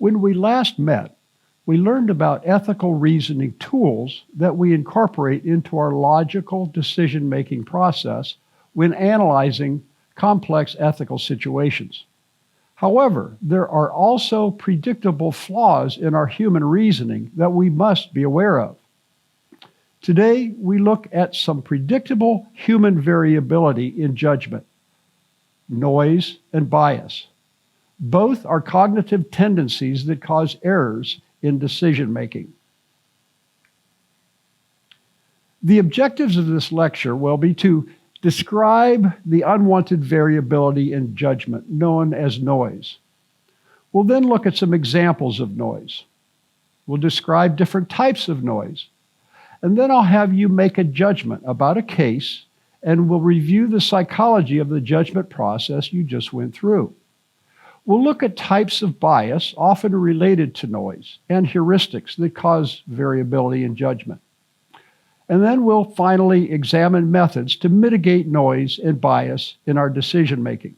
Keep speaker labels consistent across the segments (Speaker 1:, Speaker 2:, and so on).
Speaker 1: When we last met, we learned about ethical reasoning tools that we incorporate into our logical decision-making process when analyzing complex ethical situations. However, there are also predictable flaws in our human reasoning that we must be aware of. Today, we look at some predictable human variability in judgment, noise, and bias. Both are cognitive tendencies that cause errors in decision-making. The objectives of this lecture will be to describe the unwanted variability in judgment, known as noise. We'll then look at some examples of noise. We'll describe different types of noise. And then I'll have you make a judgment about a case, and we'll review the psychology of the judgment process you just went through. We'll look at types of bias, often related to noise, and heuristics that cause variability in judgment. And then we'll finally examine methods to mitigate noise and bias in our decision-making.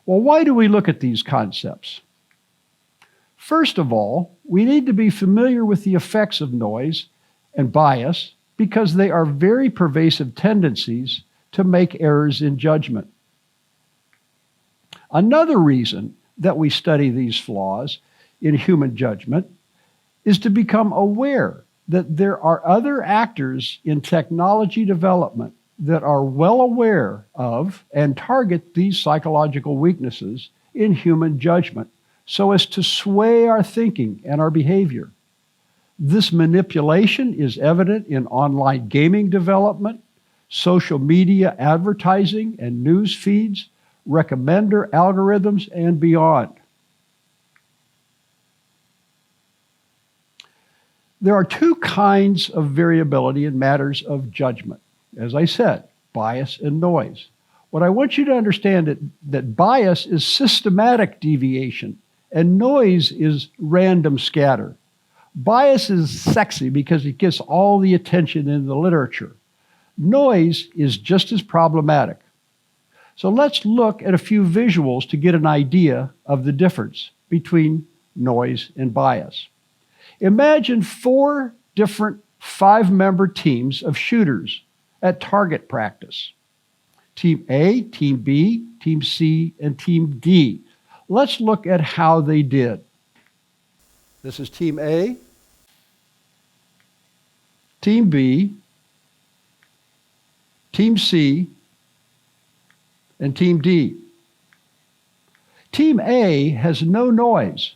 Speaker 1: Well, why do we look at these concepts? First of all, we need to be familiar with the effects of noise and bias because they are very pervasive tendencies to make errors in judgment. Another reason that we study these flaws in human judgment is to become aware that there are other actors in technology development that are well aware of and target these psychological weaknesses in human judgment so as to sway our thinking and our behavior. This manipulation is evident in online gaming development, social media advertising and news feeds, recommender algorithms, and beyond. There are two kinds of variability in matters of judgment. As I said, bias and noise. What I want you to understand is that bias is systematic deviation and noise is random scatter. Bias is sexy because it gets all the attention in the literature. Noise is just as problematic. So let's look at a few visuals to get an idea of the difference between noise and bias. Imagine 4 different 5-member teams of shooters at target practice. Team A, Team B, Team C, and Team D. Let's look at how they did. This is Team A, Team B, Team C, and Team D. Team A has no noise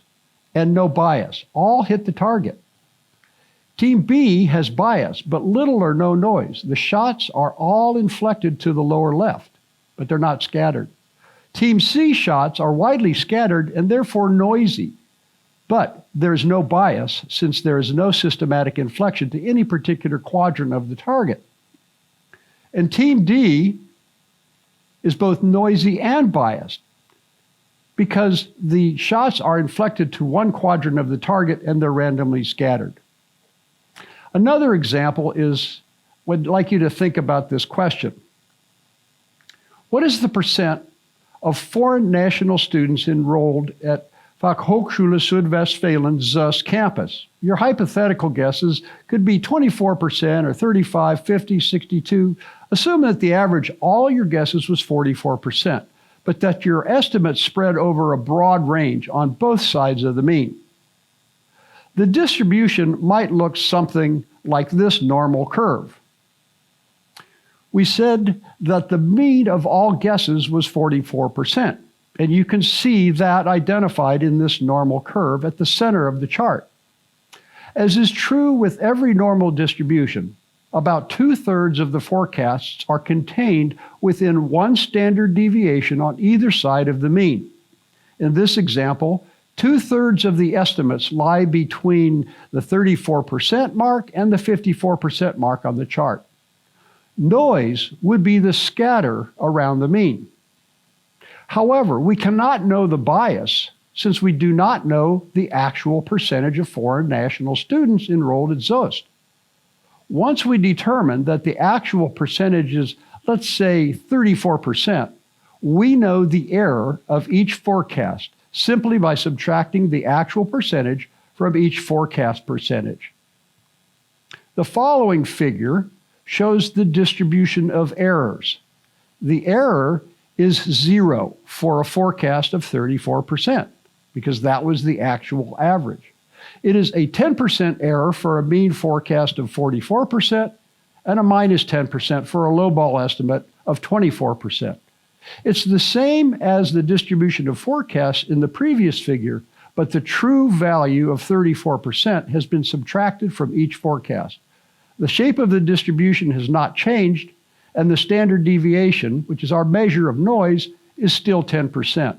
Speaker 1: and no bias. All hit the target. Team B has bias, but little or no noise. The shots are all inflected to the lower left, but they're not scattered. Team C shots are widely scattered and therefore noisy, but there's no bias since there is no systematic inflection to any particular quadrant of the target. And Team D is both noisy and biased because the shots are inflected to one quadrant of the target and they're randomly scattered. Another example is, I'd like you to think about this question. What is the percent of foreign national students enrolled at Fachhochschule Südwestfalen ZUS campus? Your hypothetical guesses could be 24% or 35, 50, 62. Assume that the average, all your guesses was 44%, but that your estimates spread over a broad range on both sides of the mean. The distribution might look something like this normal curve. We said that the mean of all guesses was 44%, and you can see that identified in this normal curve at the center of the chart. As is true with every normal distribution, about 2/3 of the forecasts are contained within one standard deviation on either side of the mean. In this example, 2/3 of the estimates lie between the 34% mark and the 54% mark on the chart. Noise would be the scatter around the mean. However, we cannot know the bias since we do not know the actual percentage of foreign national students enrolled at ZUS. Once we determine that the actual percentage is, let's say, 34%, we know the error of each forecast simply by subtracting the actual percentage from each forecast percentage. The following figure shows the distribution of errors. The error is 0 for a forecast of 34%, because that was the actual average. It is a 10% error for a mean forecast of 44%, and a minus 10% for a lowball estimate of 24%. It's the same as the distribution of forecasts in the previous figure, but the true value of 34% has been subtracted from each forecast. The shape of the distribution has not changed, and the standard deviation, which is our measure of noise, is still 10%.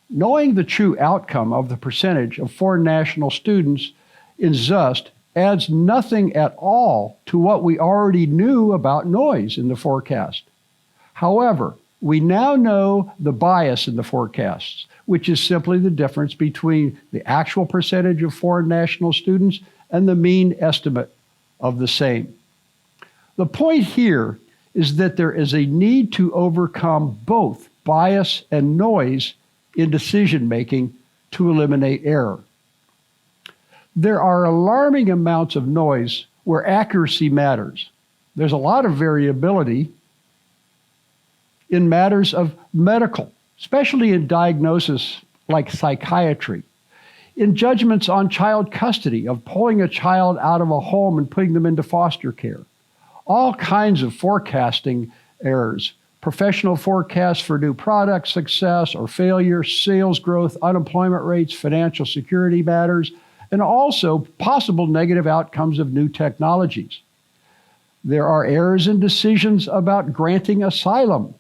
Speaker 1: Knowing the true outcome of the percentage of foreign national students in ZUST adds nothing at all to what we already knew about noise in the forecast. However, we now know the bias in the forecasts, which is simply the difference between the actual percentage of foreign national students and the mean estimate of the same. The point here is that there is a need to overcome both bias and noise in decision-making to eliminate error. There are alarming amounts of noise where accuracy matters. There's a lot of variability in matters of medical, especially in diagnosis like psychiatry, in judgments on child custody, of pulling a child out of a home and putting them into foster care. All kinds of forecasting errors, professional forecasts for new product success or failure, sales growth, unemployment rates, financial security matters, and also possible negative outcomes of new technologies. There are errors in decisions about granting asylum.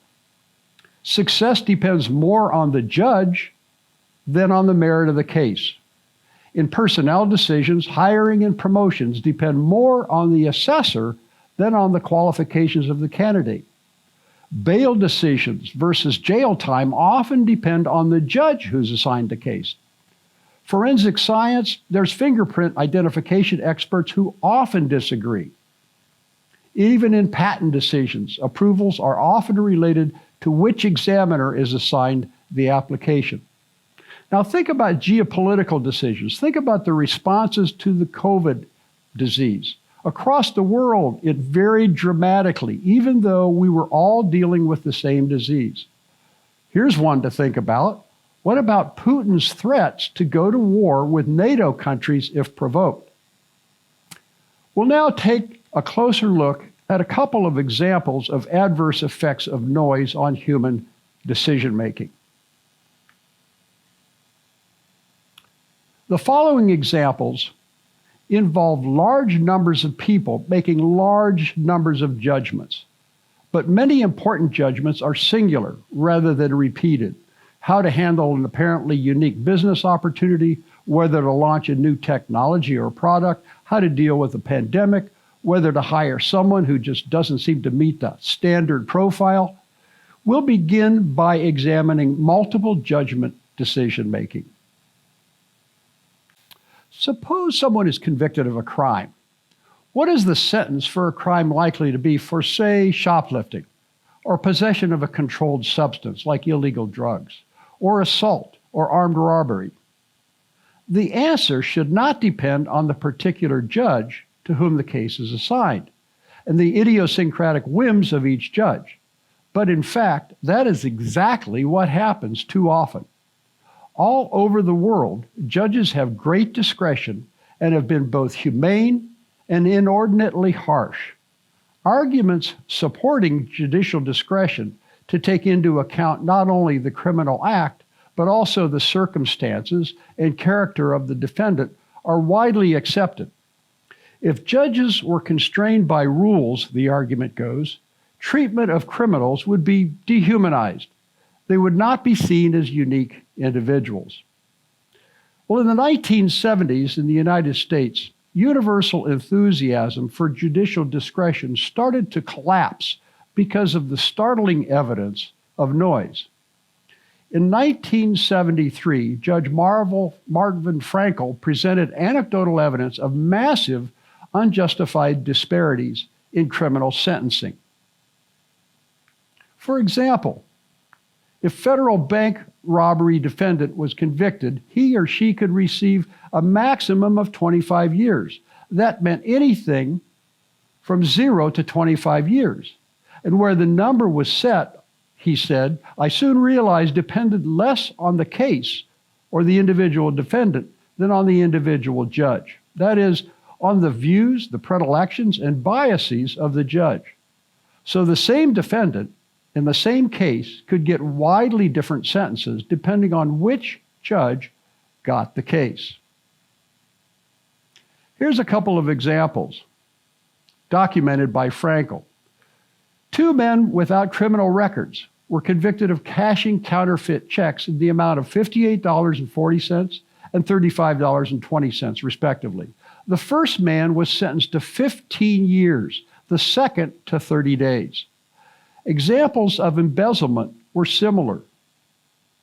Speaker 1: Success depends more on the judge than on the merit of the case. In personnel decisions, hiring and promotions depend more on the assessor than on the qualifications of the candidate. Bail decisions versus jail time often depend on the judge who's assigned the case. Forensic science, there's fingerprint identification experts who often disagree. Even in patent decisions, approvals are often related to which examiner is assigned the application. Now think about geopolitical decisions. Think about the responses to the COVID disease. Across the world, it varied dramatically, even though we were all dealing with the same disease. Here's one to think about. What about Putin's threats to go to war with NATO countries if provoked? We'll now take a closer look at a couple of examples of adverse effects of noise on human decision-making. The following examples involve large numbers of people making large numbers of judgments, but many important judgments are singular rather than repeated. How to handle an apparently unique business opportunity, whether to launch a new technology or product, how to deal with a pandemic, whether to hire someone who just doesn't seem to meet the standard profile. We'll begin by examining multiple judgment decision-making. Suppose someone is convicted of a crime. What is the sentence for a crime likely to be for, say, shoplifting, or possession of a controlled substance like illegal drugs, or assault, or armed robbery? The answer should not depend on the particular judge to whom the case is assigned, and the idiosyncratic whims of each judge. But in fact, that is exactly what happens too often. All over the world, judges have great discretion and have been both humane and inordinately harsh. Arguments supporting judicial discretion to take into account not only the criminal act, but also the circumstances and character of the defendant are widely accepted. If judges were constrained by rules, the argument goes, treatment of criminals would be dehumanized. They would not be seen as unique individuals. Well, in the 1970s in the United States, universal enthusiasm for judicial discretion started to collapse because of the startling evidence of noise. In 1973, Judge Marvin Frankel presented anecdotal evidence of massive unjustified disparities in criminal sentencing. For example, if federal bank robbery defendant was convicted, he or she could receive a maximum of 25 years. That meant anything from 0 to 25 years. And where the number was set, he said, I soon realized depended less on the case or the individual defendant than on the individual judge. That is, on the views, the predilections, and biases of the judge. So the same defendant in the same case could get widely different sentences depending on which judge got the case. Here's a couple of examples documented by Frankel. 2 men without criminal records were convicted of cashing counterfeit checks in the amount of $58.40 and $35.20, respectively. The first man was sentenced to 15 years, the second to 30 days. Examples of embezzlement were similar.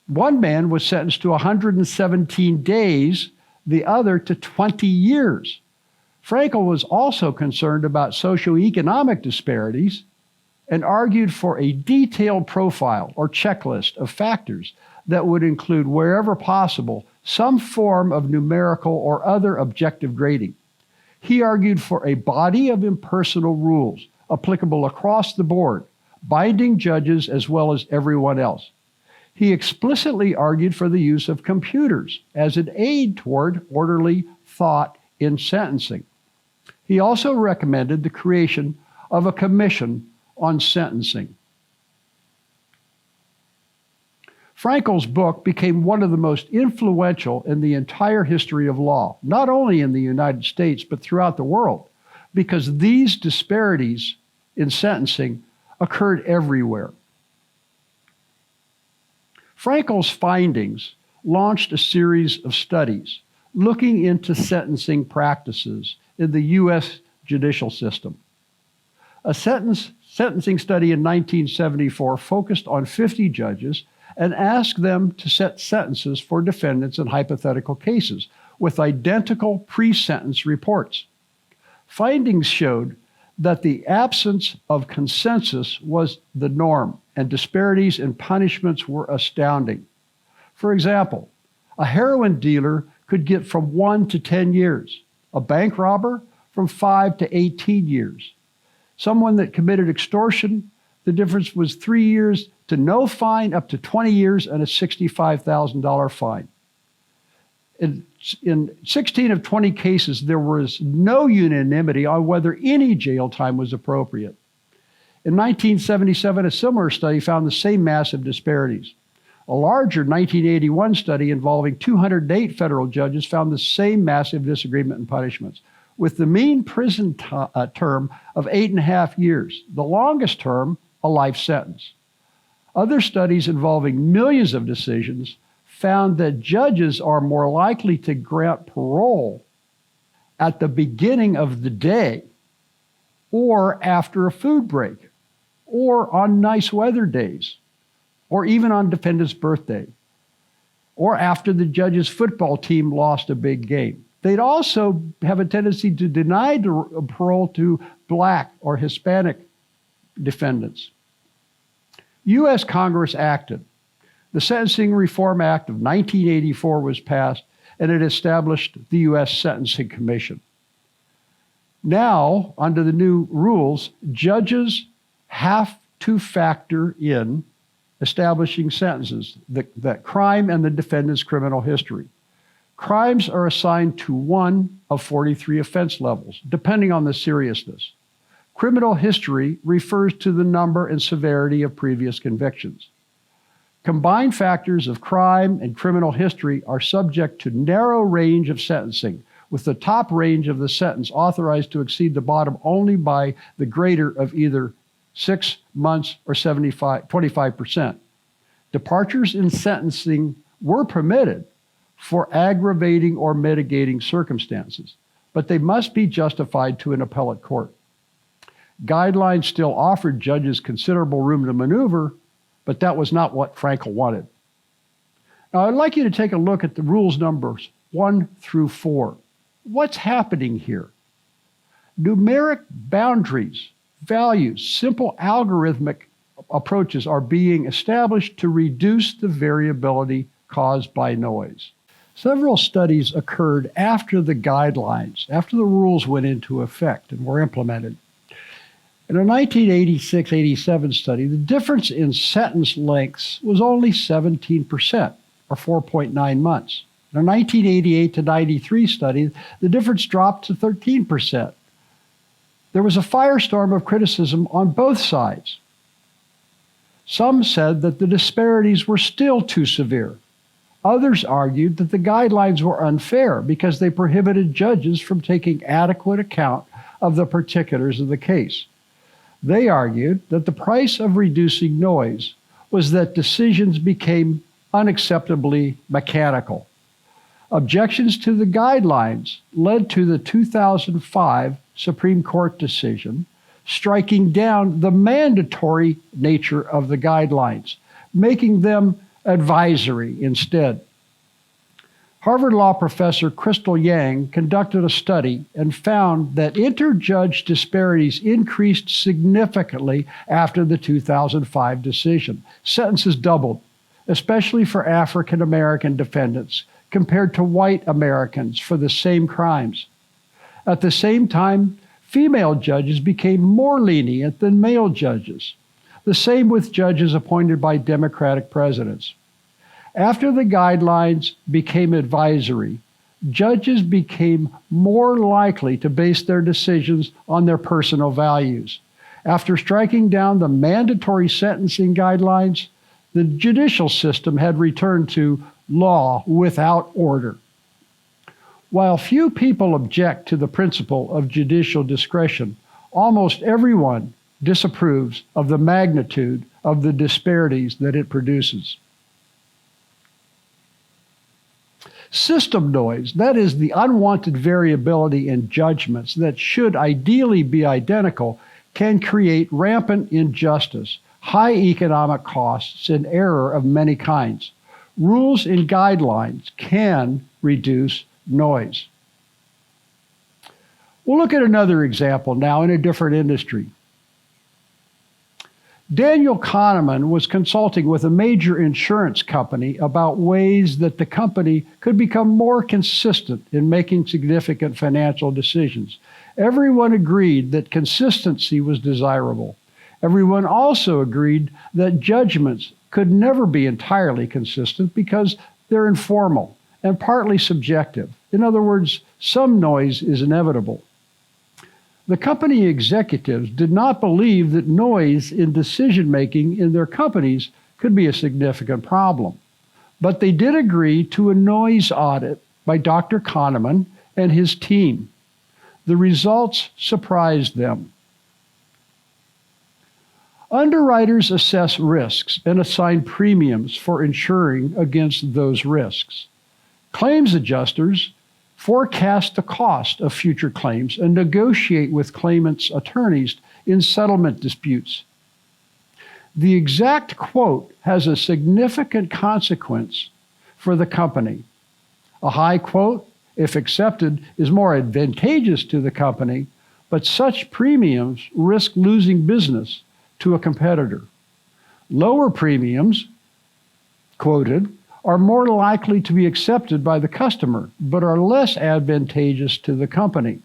Speaker 1: One man was sentenced to 117 days, the other to 20 years. Frankel was also concerned about socioeconomic disparities and argued for a detailed profile or checklist of factors that would include, wherever possible, some form of numerical or other objective grading. He argued for a body of impersonal rules applicable across the board, binding judges as well as everyone else. He explicitly argued for the use of computers as an aid toward orderly thought in sentencing. He also recommended the creation of a commission on sentencing. Frankel's book became one of the most influential in the entire history of law, not only in the United States, but throughout the world, because these disparities in sentencing occurred everywhere. Frankel's findings launched a series of studies looking into sentencing practices in the U.S. judicial system. A sentencing study in 1974 focused on 50 judges and asked them to set sentences for defendants in hypothetical cases with identical pre-sentence reports. Findings showed that the absence of consensus was the norm, and disparities in punishments were astounding. For example, a heroin dealer could get from 1 to 10 years, a bank robber from 5 to 18 years. Someone that committed extortion, the difference was 3 years to no fine, up to 20 years, and a $65,000 fine. In 16 of 20 cases, there was no unanimity on whether any jail time was appropriate. In 1977, a similar study found the same massive disparities. A larger 1981 study involving 208 federal judges found the same massive disagreement in punishments, with the mean prison term of 8.5 years, the longest term, a life sentence. Other studies involving millions of decisions found that judges are more likely to grant parole at the beginning of the day, or after a food break, or on nice weather days, or even on defendant's birthday, or after the judge's football team lost a big game. They'd also have a tendency to deny parole to Black or Hispanic defendants. U.S. Congress acted. The Sentencing Reform Act of 1984 was passed, and it established the U.S. Sentencing Commission. Now, under the new rules, judges have to factor in establishing sentences, the crime and the defendant's criminal history. Crimes are assigned to one of 43 offense levels, depending on the seriousness. Criminal history refers to the number and severity of previous convictions. Combined factors of crime and criminal history are subject to narrow range of sentencing, with the top range of the sentence authorized to exceed the bottom only by the greater of either 6 months or 25%. Departures in sentencing were permitted for aggravating or mitigating circumstances, but they must be justified to an appellate court. Guidelines still offered judges considerable room to maneuver, but that was not what Frankel wanted. Now, I'd like you to take a look at the rules numbers 1 through 4. What's happening here? Numeric boundaries, values, simple algorithmic approaches are being established to reduce the variability caused by noise. Several studies occurred after the guidelines, after the rules went into effect and were implemented. In a 1986-87 study, the difference in sentence lengths was only 17%, or 4.9 months. In a 1988-93 study, the difference dropped to 13%. There was a firestorm of criticism on both sides. Some said that the disparities were still too severe. Others argued that the guidelines were unfair because they prohibited judges from taking adequate account of the particulars of the case. They argued that the price of reducing noise was that decisions became unacceptably mechanical. Objections to the guidelines led to the 2005 Supreme Court decision striking down the mandatory nature of the guidelines, making them advisory instead. Harvard Law professor Crystal Yang conducted a study and found that interjudge disparities increased significantly after the 2005 decision. Sentences doubled, especially for African American defendants, compared to white Americans for the same crimes. At the same time, female judges became more lenient than male judges. The same with judges appointed by Democratic presidents. After the guidelines became advisory, judges became more likely to base their decisions on their personal values. After striking down the mandatory sentencing guidelines, the judicial system had returned to law without order. While few people object to the principle of judicial discretion, almost everyone disapproves of the magnitude of the disparities that it produces. System noise, that is the unwanted variability in judgments that should ideally be identical, can create rampant injustice, high economic costs, and error of many kinds. Rules and guidelines can reduce noise. We'll look at another example now in a different industry. Daniel Kahneman was consulting with a major insurance company about ways that the company could become more consistent in making significant financial decisions. Everyone agreed that consistency was desirable. Everyone also agreed that judgments could never be entirely consistent because they're informal and partly subjective. In other words, some noise is inevitable. The company executives did not believe that noise in decision-making in their companies could be a significant problem. But they did agree to a noise audit by Dr. Kahneman and his team. The results surprised them. Underwriters assess risks and assign premiums for insuring against those risks. Claims adjusters forecast the cost of future claims and negotiate with claimants' attorneys in settlement disputes. The exact quote has a significant consequence for the company. A high quote, if accepted, is more advantageous to the company, but such premiums risk losing business to a competitor. Lower premiums, quoted, are more likely to be accepted by the customer, but are less advantageous to the company.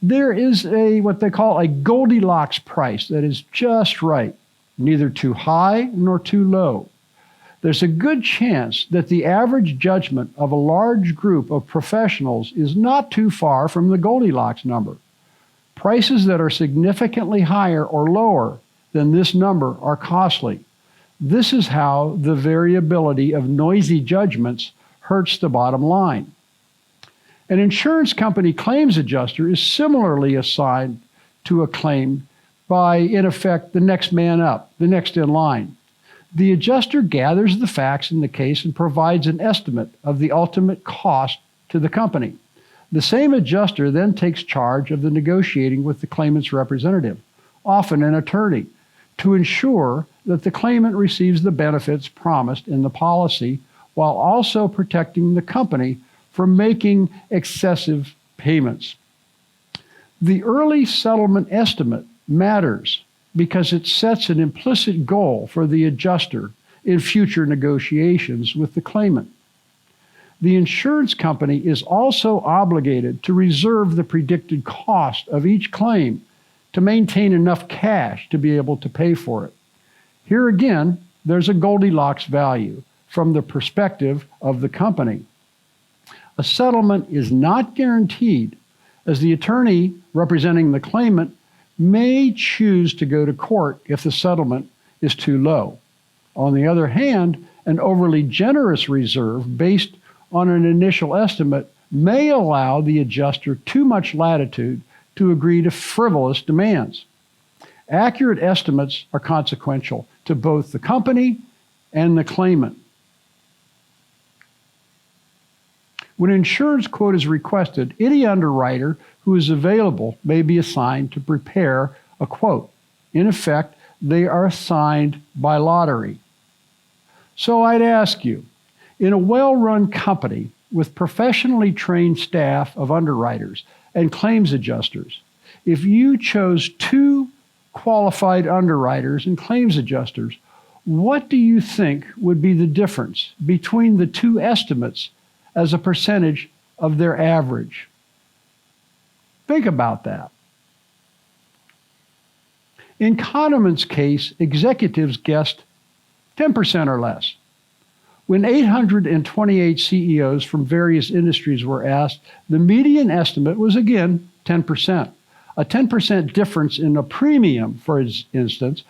Speaker 1: There is what they call a Goldilocks price that is just right, neither too high nor too low. There's a good chance that the average judgment of a large group of professionals is not too far from the Goldilocks number. Prices that are significantly higher or lower than this number are costly. This is how the variability of noisy judgments hurts the bottom line. An insurance company claims adjuster is similarly assigned to a claim by, in effect, the next man up, the next in line. The adjuster gathers the facts in the case and provides an estimate of the ultimate cost to the company. The same adjuster then takes charge of the negotiating with the claimant's representative, often an attorney, to ensure that the claimant receives the benefits promised in the policy while also protecting the company from making excessive payments. The early settlement estimate matters because it sets an implicit goal for the adjuster in future negotiations with the claimant. The insurance company is also obligated to reserve the predicted cost of each claim to maintain enough cash to be able to pay for it. Here again, there's a Goldilocks value from the perspective of the company. A settlement is not guaranteed, as the attorney representing the claimant may choose to go to court if the settlement is too low. On the other hand, an overly generous reserve based on an initial estimate may allow the adjuster too much latitude to agree to frivolous demands. Accurate estimates are consequential to both the company and the claimant. When an insurance quote is requested, any underwriter who is available may be assigned to prepare a quote. In effect, they are assigned by lottery. So I'd ask you, in a well-run company with professionally trained staff of underwriters and claims adjusters, if you chose 2 qualified underwriters and claims adjusters, what do you think would be the difference between the 2 estimates as a percentage of their average? Think about that. In Kahneman's case, executives guessed 10% or less. When 828 CEOs from various industries were asked, the median estimate was again 10%. A 10% difference in a premium, for instance,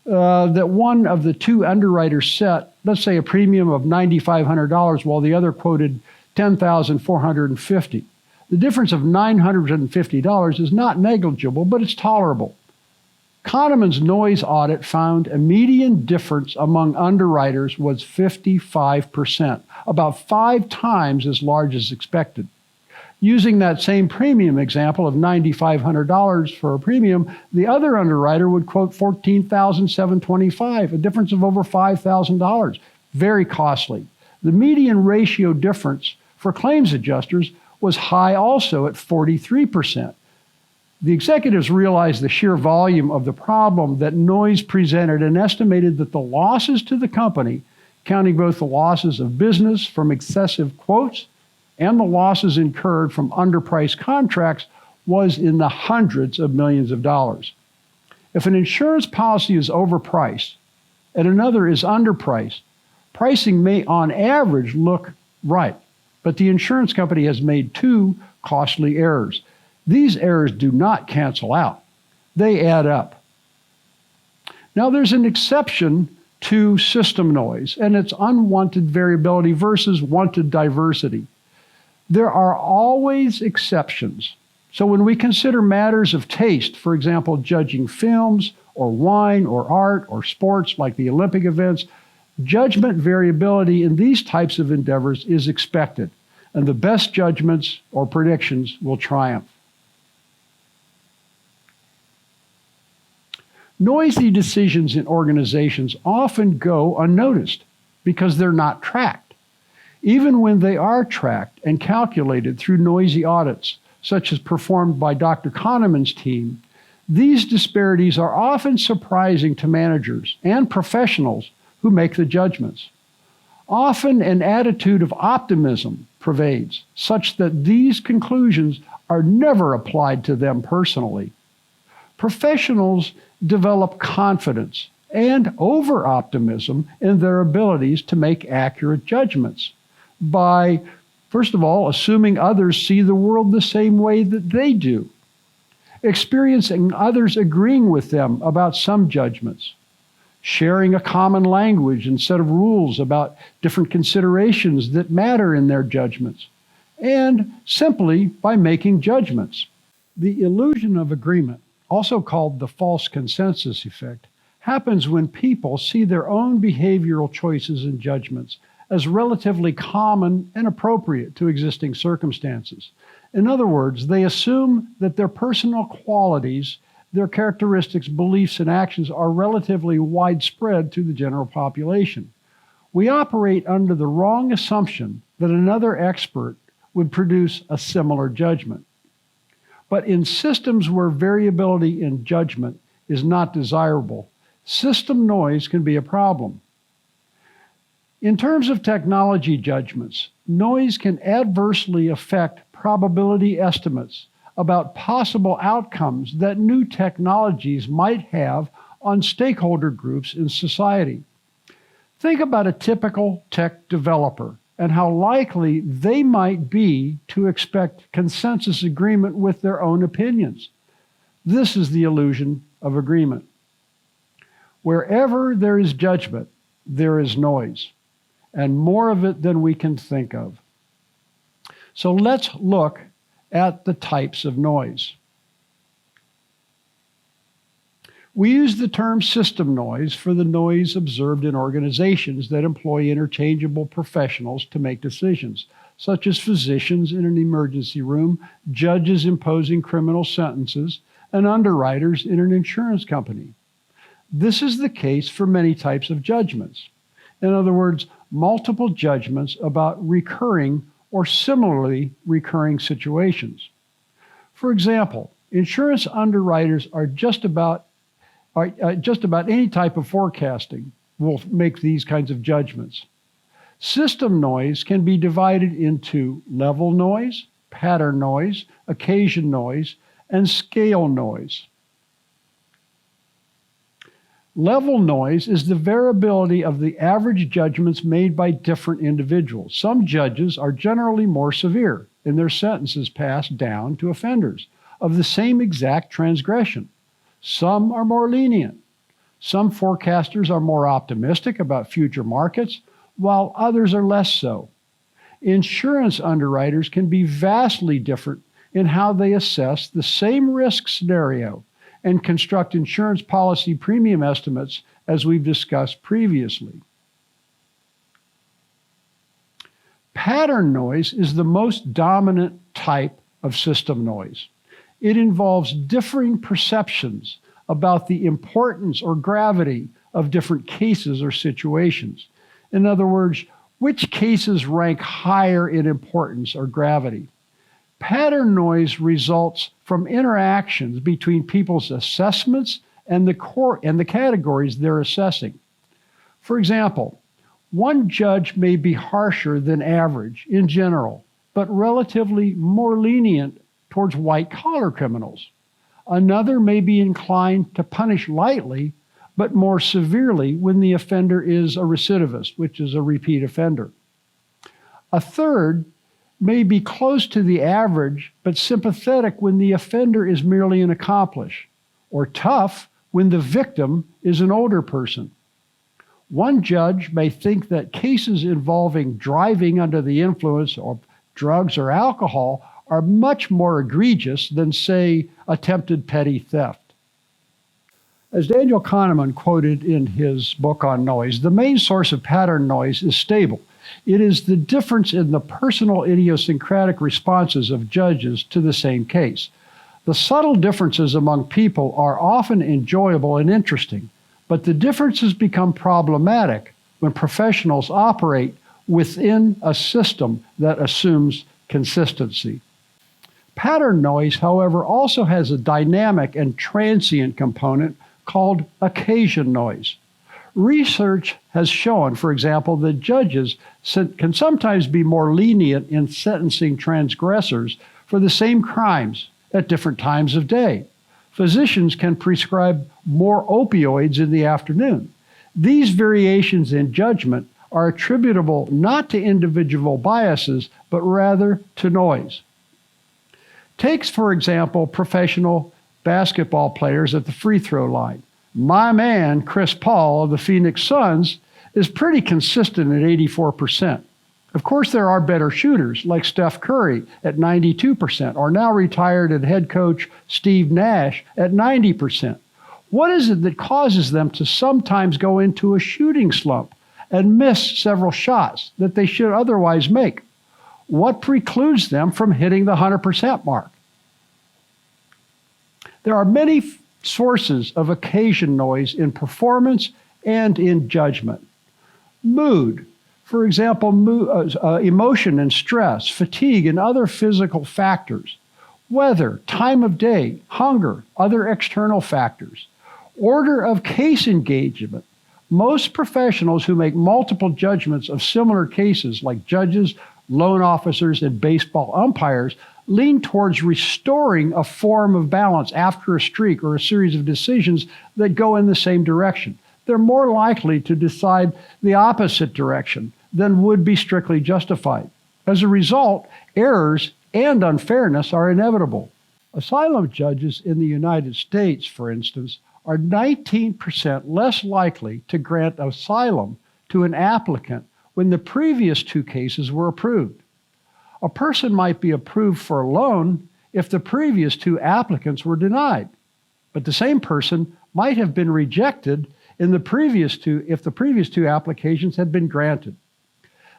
Speaker 1: that one of the 2 underwriters set, let's say a premium of $9,500 while the other quoted $10,450. The difference of $950 is not negligible, but it's tolerable. Kahneman's noise audit found a median difference among underwriters was 55%, about 5 times as large as expected. Using that same premium example of $9,500 for a premium, the other underwriter would quote $14,725, a difference of over $5,000. Very costly. The median ratio difference for claims adjusters was high also at 43%. The executives realized the sheer volume of the problem that noise presented and estimated that the losses to the company, counting both the losses of business from excessive quotes and the losses incurred from underpriced contracts, was in the hundreds of millions of dollars. If an insurance policy is overpriced and another is underpriced, pricing may on average look right, but the insurance company has made 2 costly errors. These errors do not cancel out. They add up. Now there's an exception to system noise, and it's unwanted variability versus wanted diversity. There are always exceptions. So when we consider matters of taste, for example, judging films or wine or art or sports like the Olympic events, judgment variability in these types of endeavors is expected, and the best judgments or predictions will triumph. Noisy decisions in organizations often go unnoticed because they're not tracked. Even when they are tracked and calculated through noisy audits, such as performed by Dr. Kahneman's team, these disparities are often surprising to managers and professionals who make the judgments. Often an attitude of optimism pervades, such that these conclusions are never applied to them personally. Professionals develop confidence and over-optimism in their abilities to make accurate judgments by, first of all, assuming others see the world the same way that they do, experiencing others agreeing with them about some judgments, sharing a common language and set of rules about different considerations that matter in their judgments, and simply by making judgments. The illusion of agreement, also called the false consensus effect, happens when people see their own behavioral choices and judgments as relatively common and appropriate to existing circumstances. In other words, they assume that their personal qualities, their characteristics, beliefs, and actions are relatively widespread to the general population. We operate under the wrong assumption that another expert would produce a similar judgment. But in systems where variability in judgment is not desirable, system noise can be a problem. In terms of technology judgments, noise can adversely affect probability estimates about possible outcomes that new technologies might have on stakeholder groups in society. Think about a typical tech developer and how likely they might be to expect consensus agreement with their own opinions. This is the illusion of agreement. Wherever there is judgment, there is noise, and more of it than we can think of. So let's look at the types of noise. We use the term system noise for the noise observed in organizations that employ interchangeable professionals to make decisions, such as physicians in an emergency room, judges imposing criminal sentences, and underwriters in an insurance company. This is the case for many types of judgments. In other words, multiple judgments about recurring or similarly recurring situations. For example, insurance underwriters are just about any type of forecasting will make these kinds of judgments. System noise can be divided into level noise, pattern noise, occasion noise, and scale noise. Level noise is the variability of the average judgments made by different individuals. Some judges are generally more severe in their sentences passed down to offenders of the same exact transgression. Some are more lenient. Some forecasters are more optimistic about future markets, while others are less so. Insurance underwriters can be vastly different in how they assess the same risk scenario and construct insurance policy premium estimates, as we've discussed previously. Pattern noise is the most dominant type of system noise. It involves differing perceptions about the importance or gravity of different cases or situations. In other words, which cases rank higher in importance or gravity? Pattern noise results from interactions between people's assessments and the categories they're assessing. For example, one judge may be harsher than average in general, but relatively more lenient towards white-collar criminals. Another may be inclined to punish lightly, but more severely when the offender is a recidivist, which is a repeat offender. A third may be close to the average, but sympathetic when the offender is merely an accomplice, or tough when the victim is an older person. One judge may think that cases involving driving under the influence of drugs or alcohol are much more egregious than, say, attempted petty theft. As Daniel Kahneman quoted in his book on noise, the main source of pattern noise is stable. It is the difference in the personal idiosyncratic responses of judges to the same case. The subtle differences among people are often enjoyable and interesting, but the differences become problematic when professionals operate within a system that assumes consistency. Pattern noise, however, also has a dynamic and transient component called occasion noise. Research has shown, for example, that judges can sometimes be more lenient in sentencing transgressors for the same crimes at different times of day. Physicians can prescribe more opioids in the afternoon. These variations in judgment are attributable not to individual biases, but rather to noise. Take, for example, professional basketball players at the free throw line. My man, Chris Paul of the Phoenix Suns, is pretty consistent at 84%. Of course, there are better shooters like Steph Curry at 92%, or now retired head coach Steve Nash at 90%. What is it that causes them to sometimes go into a shooting slump and miss several shots that they should otherwise make? What precludes them from hitting the 100% mark? There are many sources of occasion noise in performance and in judgment. Mood, for example, emotion and stress, fatigue, and other physical factors. Weather, time of day, hunger, other external factors. Order of case engagement. Most professionals who make multiple judgments of similar cases, like judges, loan officers, and baseball umpires, lean towards restoring a form of balance after a streak or a series of decisions that go in the same direction. They're more likely to decide the opposite direction than would be strictly justified. As a result, errors and unfairness are inevitable. Asylum judges in the United States, for instance, are 19% less likely to grant asylum to an applicant when the previous two cases were approved. A person might be approved for a loan if the previous two applicants were denied, but the same person might have been rejected if the previous two applications had been granted.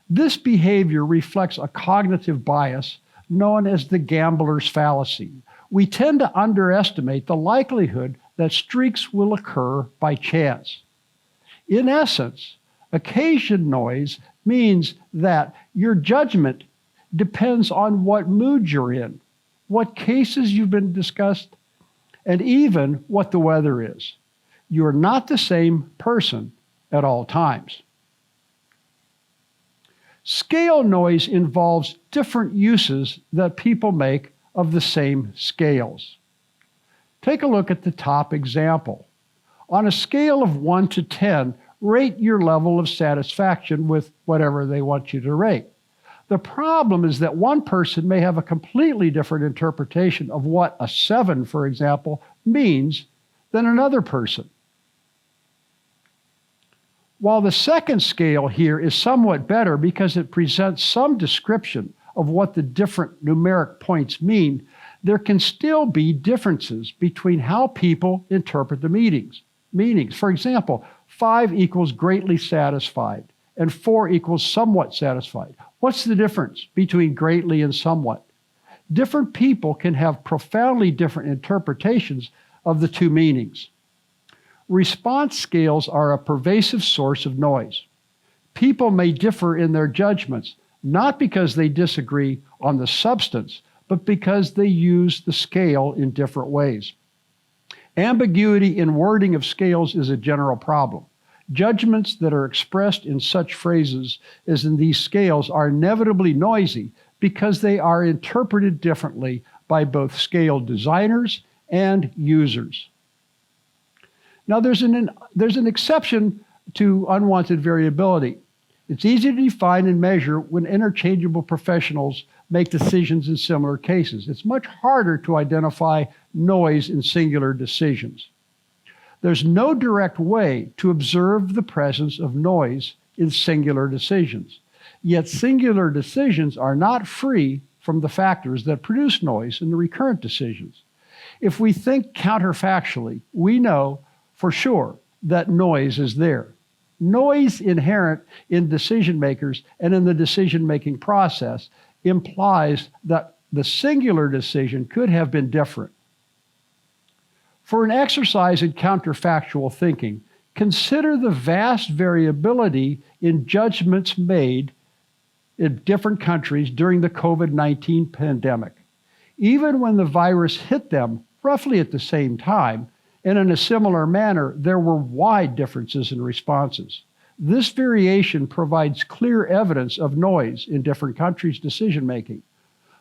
Speaker 1: This behavior reflects a cognitive bias known as the gambler's fallacy. We tend to underestimate the likelihood that streaks will occur by chance. In essence, occasion noise means that your judgment depends on what mood you're in, what cases you've been discussed, and even what the weather is. You're not the same person at all times. Scale noise involves different uses that people make of the same scales. Take a look at the top example. On a scale of 1 to 10, rate your level of satisfaction with whatever they want you to rate. The problem is that one person may have a completely different interpretation of what a 7, for example, means than another person. While the second scale here is somewhat better because it presents some description of what the different numeric points mean, there can still be differences between how people interpret the meanings. For example, 5 equals greatly satisfied and 4 equals somewhat satisfied. What's the difference between greatly and somewhat? Different people can have profoundly different interpretations of the two meanings. Response scales are a pervasive source of noise. People may differ in their judgments, not because they disagree on the substance, but because they use the scale in different ways. Ambiguity in wording of scales is a general problem. Judgments that are expressed in such phrases as in these scales are inevitably noisy because they are interpreted differently by both scale designers and users. Now, there's an exception to unwanted variability. It's easy to define and measure when interchangeable professionals make decisions in similar cases. It's much harder to identify noise in singular decisions. There's no direct way to observe the presence of noise in singular decisions. Yet singular decisions are not free from the factors that produce noise in the recurrent decisions. If we think counterfactually, we know for sure that noise is there. Noise inherent in decision makers and in the decision-making process implies that the singular decision could have been different. For an exercise in counterfactual thinking, consider the vast variability in judgments made in different countries during the COVID-19 pandemic. Even when the virus hit them roughly at the same time, and in a similar manner, there were wide differences in responses. This variation provides clear evidence of noise in different countries' decision-making.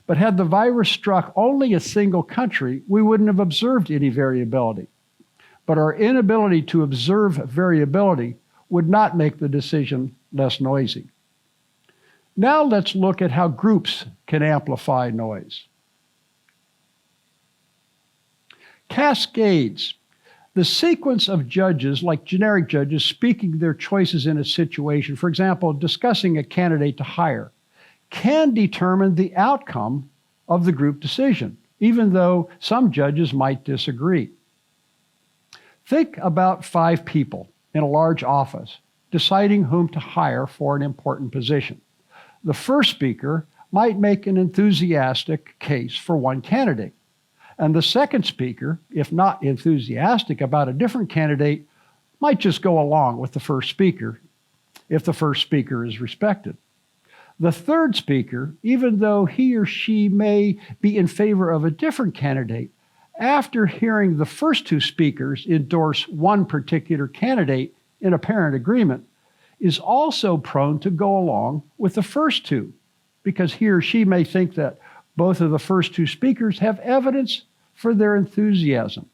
Speaker 1: But had the virus struck only a single country, we wouldn't have observed any variability. But our inability to observe variability would not make the decision less noisy. Now let's look at how groups can amplify noise. Cascades. The sequence of judges, like generic judges, speaking their choices in a situation, for example, discussing a candidate to hire, can determine the outcome of the group decision, even though some judges might disagree. Think about 5 people in a large office deciding whom to hire for an important position. The first speaker might make an enthusiastic case for one candidate, and the second speaker, if not enthusiastic about a different candidate, might just go along with the first speaker if the first speaker is respected. The third speaker, even though he or she may be in favor of a different candidate, after hearing the first two speakers endorse one particular candidate in apparent agreement, is also prone to go along with the first two, because he or she may think that both of the first two speakers have evidence for their enthusiasm.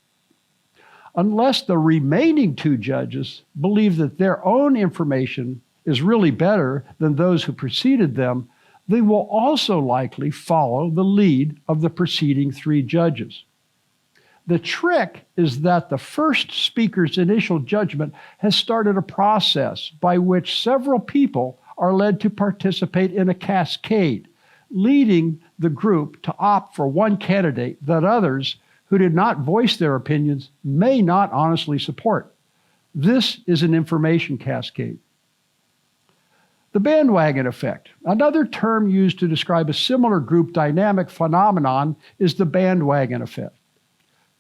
Speaker 1: Unless the remaining two judges believe that their own information is really better than those who preceded them, they will also likely follow the lead of the preceding three judges. The trick is that the first speaker's initial judgment has started a process by which several people are led to participate in a cascade, leading the group to opt for one candidate that others who did not voice their opinions may not honestly support. This is an information cascade. The bandwagon effect, another term used to describe a similar group dynamic phenomenon, is the bandwagon effect.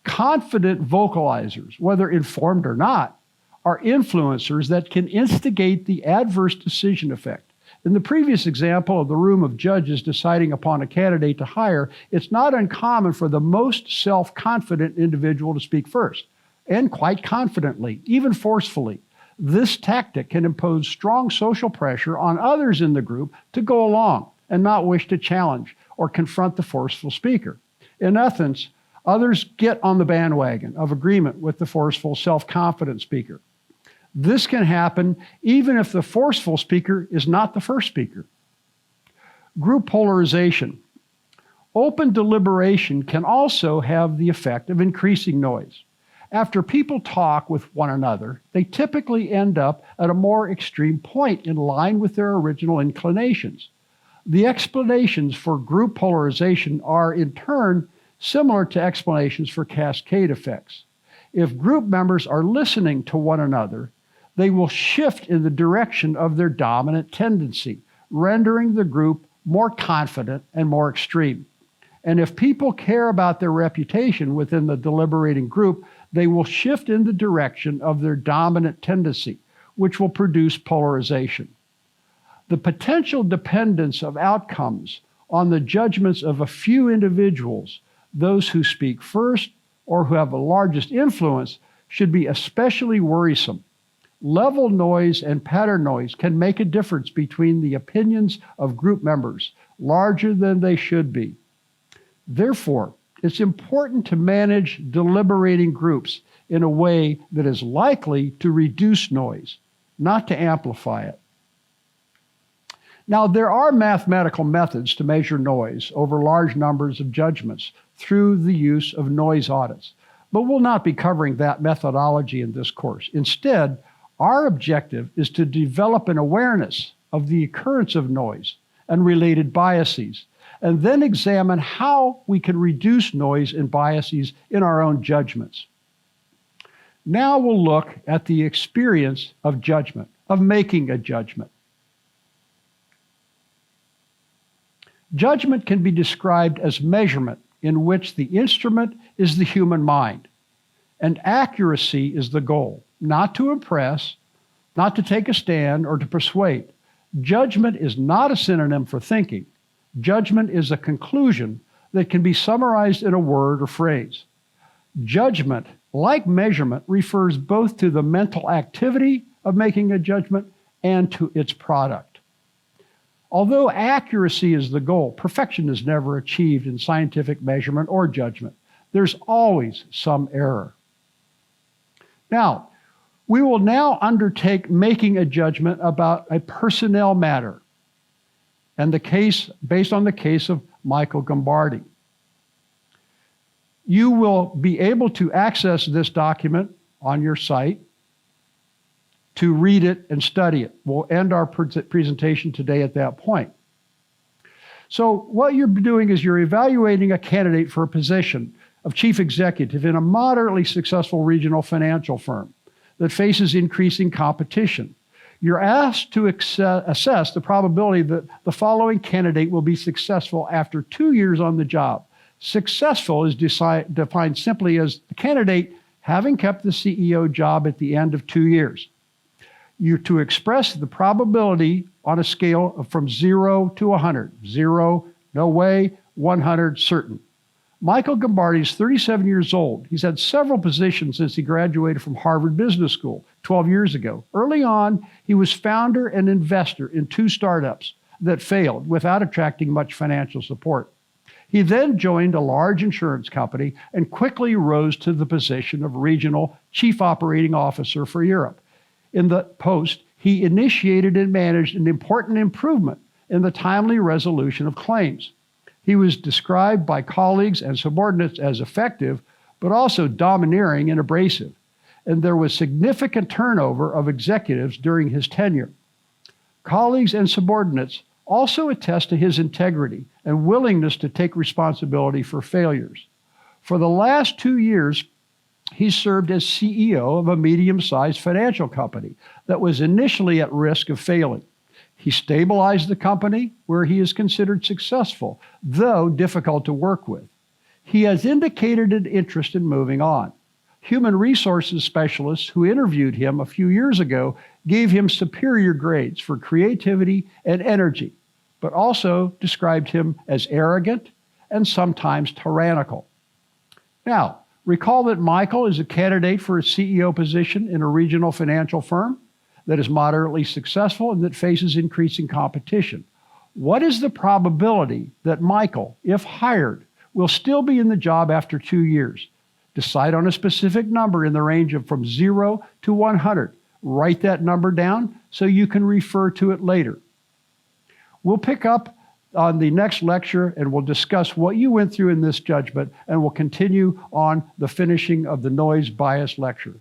Speaker 1: Confident vocalizers, whether informed or not, are influencers that can instigate the adverse decision effect. In the previous example of the room of judges deciding upon a candidate to hire, it's not uncommon for the most self-confident individual to speak first, and quite confidently, even forcefully. This tactic can impose strong social pressure on others in the group to go along and not wish to challenge or confront the forceful speaker. In essence, others get on the bandwagon of agreement with the forceful, self-confident speaker. This can happen even if the forceful speaker is not the first speaker. Group polarization. Open deliberation can also have the effect of increasing noise. After people talk with one another, they typically end up at a more extreme point in line with their original inclinations. The explanations for group polarization are, in turn, similar to explanations for cascade effects. If group members are listening to one another, they will shift in the direction of their dominant tendency, rendering the group more confident and more extreme. And if people care about their reputation within the deliberating group, they will shift in the direction of their dominant tendency, which will produce polarization. The potential dependence of outcomes on the judgments of a few individuals, those who speak first or who have the largest influence, should be especially worrisome. Level noise and pattern noise can make a difference between the opinions of group members, larger than they should be. Therefore, it's important to manage deliberating groups in a way that is likely to reduce noise, not to amplify it. Now, there are mathematical methods to measure noise over large numbers of judgments through the use of noise audits, but we'll not be covering that methodology in this course. Instead, our objective is to develop an awareness of the occurrence of noise and related biases, and then examine how we can reduce noise and biases in our own judgments. Now we'll look at the experience of judgment, of making a judgment. Judgment can be described as measurement in which the instrument is the human mind, and accuracy is the goal, not to impress, not to take a stand, or to persuade. Judgment is not a synonym for thinking. Judgment is a conclusion that can be summarized in a word or phrase. Judgment, like measurement, refers both to the mental activity of making a judgment and to its product. Although accuracy is the goal, perfection is never achieved in scientific measurement or judgment. There's always some error. Now, we will now undertake making a judgment about a personnel matter, and the case, based on the case of Michael Gombardi. You will be able to access this document on your site to read it and study it. We'll end our presentation today at that point. So what you're doing is you're evaluating a candidate for a position of chief executive in a moderately successful regional financial firm that faces increasing competition. You're asked to assess the probability that the following candidate will be successful after 2 years on the job. Successful is defined simply as the candidate having kept the CEO job at the end of 2 years. You're to express the probability on a scale of from 0 to 100. 0, no way, 100, certain. Michael Gombardi is 37 years old. He's had several positions since he graduated from Harvard Business School 12 years ago. Early on, he was founder and investor in 2 startups that failed without attracting much financial support. He then joined a large insurance company and quickly rose to the position of regional chief operating officer for Europe. In the post, he initiated and managed an important improvement in the timely resolution of claims. He was described by colleagues and subordinates as effective, but also domineering and abrasive, and there was significant turnover of executives during his tenure. Colleagues and subordinates also attest to his integrity and willingness to take responsibility for failures. For the last 2 years, he served as CEO of a medium-sized financial company that was initially at risk of failing. He stabilized the company, where he is considered successful, though difficult to work with. He has indicated an interest in moving on. Human resources specialists who interviewed him a few years ago gave him superior grades for creativity and energy, but also described him as arrogant and sometimes tyrannical. Now, recall that Michael is a candidate for a CEO position in a regional financial firm that is moderately successful and that faces increasing competition. What is the probability that Michael, if hired, will still be in the job after 2 years? Decide on a specific number in the range of from 0 to 100. Write that number down so you can refer to it later. We'll pick up on the next lecture and we'll discuss what you went through in this judgment, and we'll continue on the finishing of the noise bias lecture.